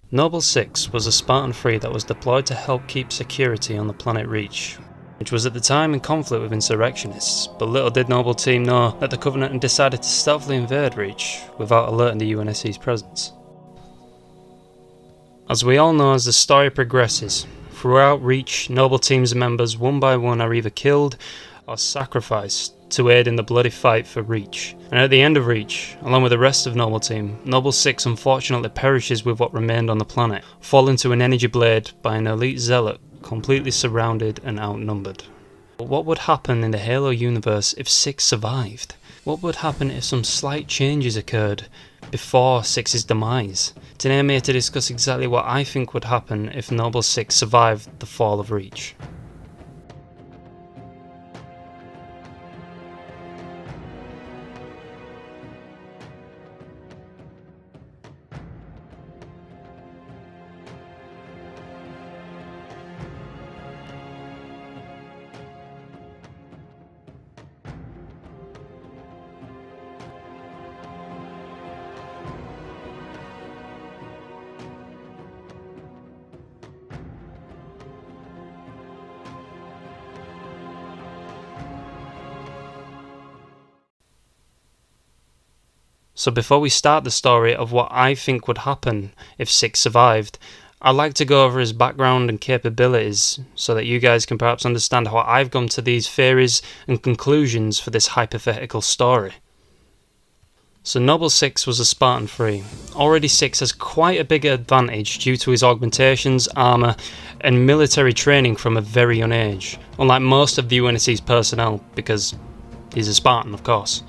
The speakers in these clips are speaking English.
Noble 6 was a Spartan 3 that was deployed to help keep security on the planet Reach, which was at the time in conflict with insurrectionists, but little did Noble Team know that the Covenant had decided to stealthily invade Reach without alerting the UNSC's presence. As we all know, as the story progresses, throughout Reach, Noble Team's members one by one are either killed or sacrificed to aid in the bloody fight for Reach. And at the end of Reach, along with the rest of Noble Team, Noble 6 unfortunately perishes with what remained on the planet, falling to an energy blade by an elite zealot completely surrounded and outnumbered. But what would happen in the Halo universe if 6 survived? What would happen if some slight changes occurred before 6's demise? Today I'm here to discuss exactly what I think would happen if Noble 6 survived the fall of Reach. So before we start the story of what I think would happen if 6 survived, I'd like to go over his background and capabilities so that you guys can perhaps understand how I've come to these theories and conclusions for this hypothetical story. So Noble 6 was a Spartan 3. Already 6 has quite a big advantage due to his augmentations, armour and military training from a very young age, unlike most of the UNSC's personnel, because he's a Spartan of course.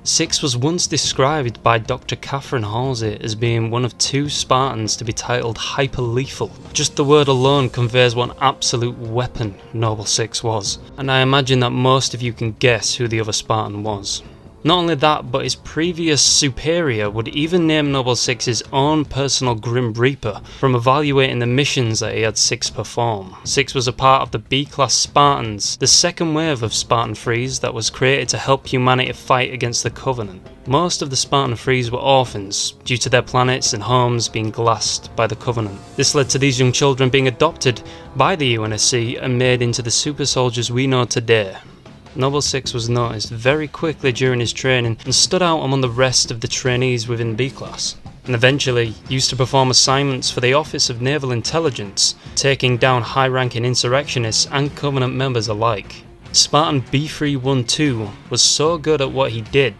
6 was once described by Dr. Catherine Halsey as being one of 2 Spartans to be titled hyper-lethal. Just the word alone conveys what an absolute weapon Noble 6 was, and I imagine that most of you can guess who the other Spartan was. Not only that, but his previous superior would even name Noble 6 his own personal Grim Reaper from evaluating the missions that he had 6 perform. 6 was a part of the B-class Spartans, the second wave of Spartan 3s that was created to help humanity fight against the Covenant. Most of the Spartan 3s were orphans, due to their planets and homes being glassed by the Covenant. This led to these young children being adopted by the UNSC and made into the super soldiers we know today. Noble 6 was noticed very quickly during his training and stood out among the rest of the trainees within B-Class, and eventually used to perform assignments for the Office of Naval Intelligence, taking down high-ranking insurrectionists and Covenant members alike. Spartan B312 was so good at what he did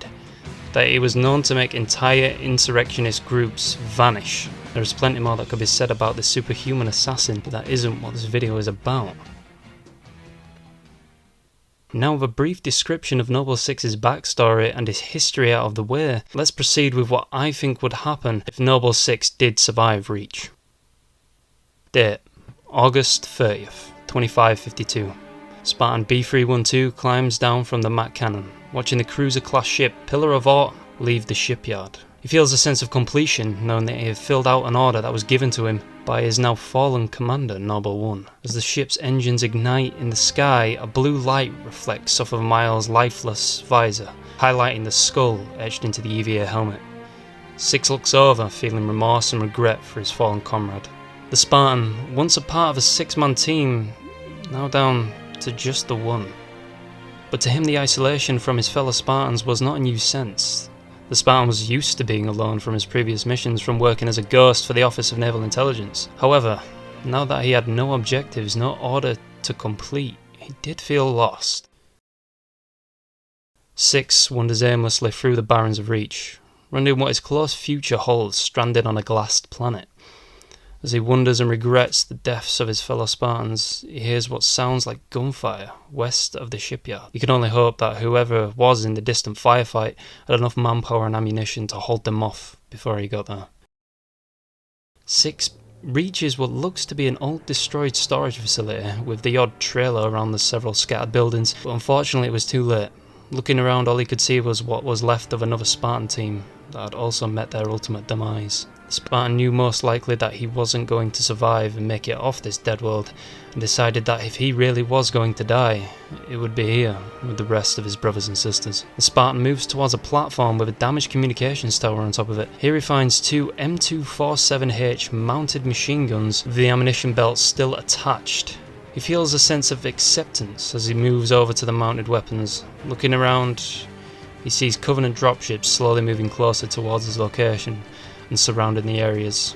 that he was known to make entire insurrectionist groups vanish. There is plenty more that could be said about the superhuman assassin, but that isn't what this video is about. Now, with a brief description of Noble 6's backstory and his history out of the way, let's proceed with what I think would happen if Noble 6 did survive Reach. Date: August 30th, 2552. Spartan B312 climbs down from the Mac Cannon, watching the cruiser-class ship Pillar of Autumn leave the shipyard. He feels a sense of completion, knowing that he had filled out an order that was given to him by his now fallen commander, Noble 1. As the ship's engines ignite in the sky, a blue light reflects off of Miles' lifeless visor, highlighting the skull etched into the EVA helmet. 6 looks over, feeling remorse and regret for his fallen comrade. The Spartan, once a part of a 6-man team, now down to just the one. But to him, the isolation from his fellow Spartans was not a new sense. The Spartan was used to being alone from his previous missions from working as a ghost for the Office of Naval Intelligence. However, now that he had no objectives, no order to complete, he did feel lost. 6 wanders aimlessly through the barrens of Reach, wondering what his close future holds stranded on a glassed planet. As he wonders and regrets the deaths of his fellow Spartans, he hears what sounds like gunfire west of the shipyard. He can only hope that whoever was in the distant firefight had enough manpower and ammunition to hold them off before he got there. 6 reaches what looks to be an old destroyed storage facility with the odd trailer around the several scattered buildings, but unfortunately it was too late. Looking around, all he could see was what was left of another Spartan team that had also met their ultimate demise. Spartan knew most likely that he wasn't going to survive and make it off this dead world, and decided that if he really was going to die, it would be here with the rest of his brothers and sisters. The Spartan moves towards a platform with a damaged communications tower on top of it. Here he finds two M247H mounted machine guns with the ammunition belts still attached. He feels a sense of acceptance as he moves over to the mounted weapons. Looking around, he sees Covenant dropships slowly moving closer towards his location and surrounding the areas.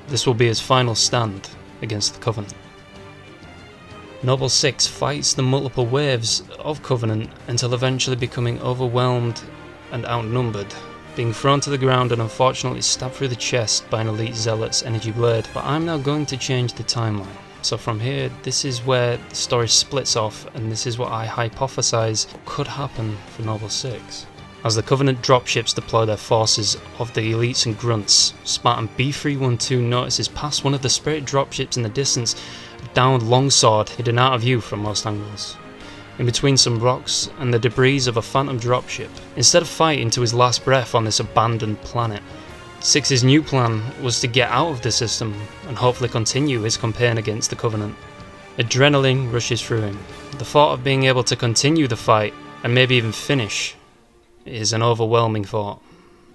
This will be his final stand against the Covenant. Noble Six fights the multiple waves of Covenant until eventually becoming overwhelmed and outnumbered, being thrown to the ground and unfortunately stabbed through the chest by an elite zealot's energy blade. But I'm now going to change the timeline. So from here, this is where the story splits off, and this is what I hypothesize could happen for Noble Six. As the Covenant dropships deploy their forces of the elites and grunts, Spartan B312 notices past one of the Spirit dropships in the distance a downed longsword hidden out of view from most angles, in between some rocks and the debris of a Phantom dropship. Instead of fighting to his last breath on this abandoned planet, Six's new plan was to get out of the system and hopefully continue his campaign against the Covenant. Adrenaline rushes through him. The thought of being able to continue the fight and maybe even finish is an overwhelming thought.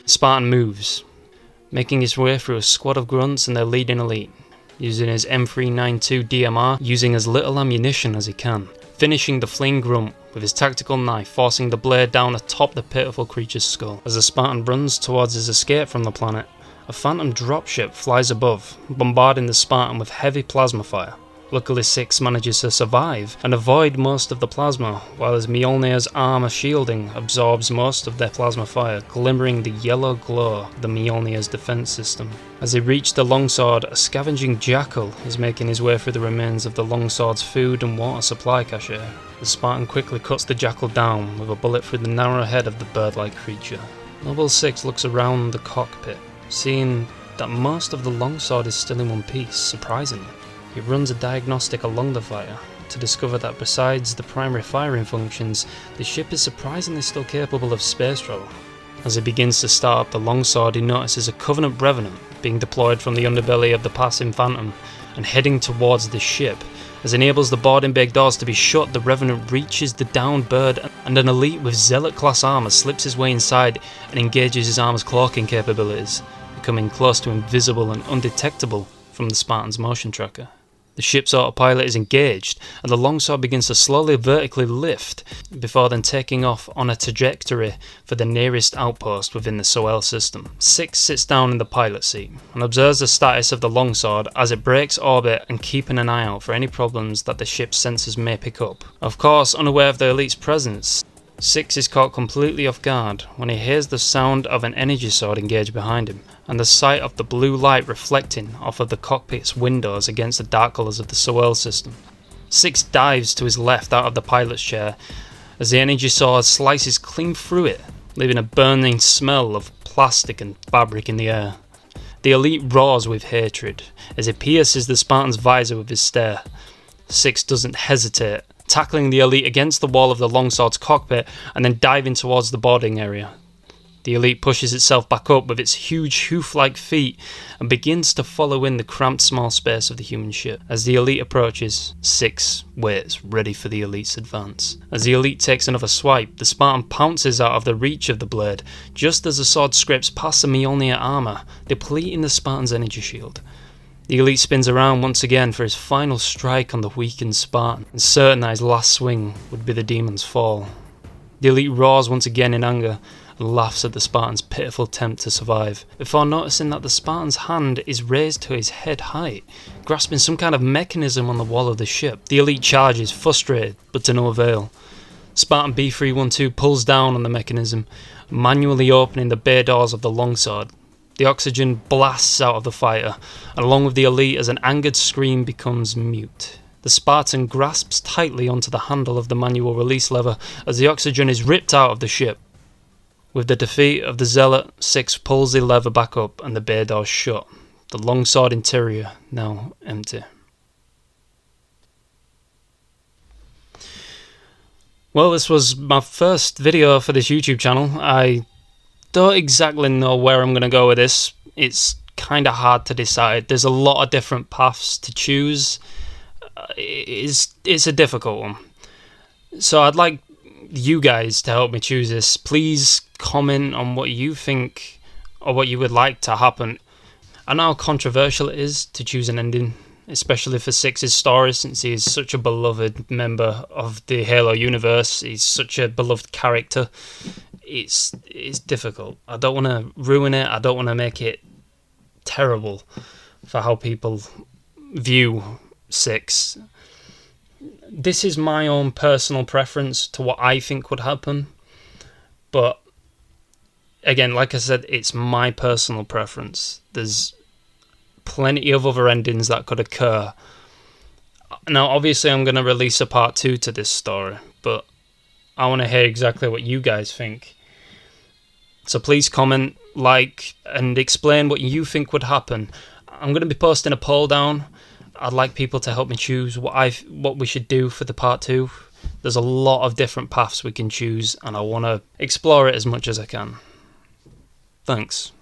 Spartan moves, making his way through a squad of grunts and their leading elite, using his M392 DMR, using as little ammunition as he can, finishing the fleeing grunt with his tactical knife, forcing the blade down atop the pitiful creature's skull. As the Spartan runs towards his escape from the planet, a Phantom dropship flies above, bombarding the Spartan with heavy plasma fire. Luckily, Six manages to survive and avoid most of the plasma, while his Mjolnir's armor shielding absorbs most of their plasma fire, glimmering the yellow glow of the Mjolnir's defense system. As they reach the longsword, a scavenging jackal is making his way through the remains of the longsword's food and water supply cache. The Spartan quickly cuts the jackal down with a bullet through the narrow head of the bird-like creature. Noble Six looks around the cockpit, seeing that most of the longsword is still in one piece, surprisingly. He runs a diagnostic along the fire to discover that besides the primary firing functions, the ship is surprisingly still capable of space travel. As he begins to start up the longsword, he notices a Covenant Revenant being deployed from the underbelly of the passing Phantom and heading towards the ship. As he enables the boarding bay doors to be shut, the Revenant reaches the downed bird, and an elite with Zealot class armor slips his way inside and engages his armor's cloaking capabilities, becoming close to invisible and undetectable from the Spartan's motion tracker. The ship's autopilot is engaged, and the longsword begins to slowly vertically lift, before then taking off on a trajectory for the nearest outpost within the Soel system. Six sits down in the pilot seat, and observes the status of the longsword as it breaks orbit and keeping an eye out for any problems that the ship's sensors may pick up. Of course, unaware of the elite's presence, Six is caught completely off guard when he hears the sound of an energy sword engage behind him, and the sight of the blue light reflecting off of the cockpit's windows against the dark colours of the Soel system. Six dives to his left out of the pilot's chair as the energy sword slices clean through it, leaving a burning smell of plastic and fabric in the air. The elite roars with hatred as he pierces the Spartan's visor with his stare. Six doesn't hesitate, tackling the elite against the wall of the longsword's cockpit and then diving towards the boarding area. The elite pushes itself back up with its huge hoof-like feet and begins to follow in the cramped small space of the human ship. As the elite approaches, Six waits, ready for the elite's advance. As the elite takes another swipe, the Spartan pounces out of the reach of the blade, just as the sword scrapes past the Mjolnir armour, depleting the Spartan's energy shield. The elite spins around once again for his final strike on the weakened Spartan, and certain that his last swing would be the demon's fall. The elite roars once again in anger and laughs at the Spartan's pitiful attempt to survive, before noticing that the Spartan's hand is raised to his head height, grasping some kind of mechanism on the wall of the ship. The elite charges, frustrated, but to no avail. Spartan B312 pulls down on the mechanism, manually opening the bay doors of the longsword. The oxygen blasts out of the fighter, and along with the elite as an angered scream becomes mute. The Spartan grasps tightly onto the handle of the manual release lever as the oxygen is ripped out of the ship. With the defeat of the Zealot, Six pulls the lever back up and the bay doors shut, the longsword interior now empty. Well, this was my first video for this YouTube channel. I don't exactly know where I'm going to go with this. It's kind of hard to decide. There's a lot of different paths to choose. It's a difficult one. So I'd like you guys to help me choose this. Please comment on what you think or what you would like to happen. I know how controversial it is to choose an ending, especially for Six's story, since he is such a beloved member of the Halo universe. He's such a beloved character. It's difficult. I don't want to ruin it. I don't want to make it terrible for how people view Six. This is my own personal preference to what I think would happen, but again, like I said, it's my personal preference. There's plenty of other endings that could occur. Now, obviously, I'm going to release a part 2 to this story, but I want to hear exactly what you guys think. So please comment, like, and explain what you think would happen. I'm going to be posting a poll down. I'd like people to help me choose what we should do for the part 2. There's a lot of different paths we can choose, and I want to explore it as much as I can. Thanks.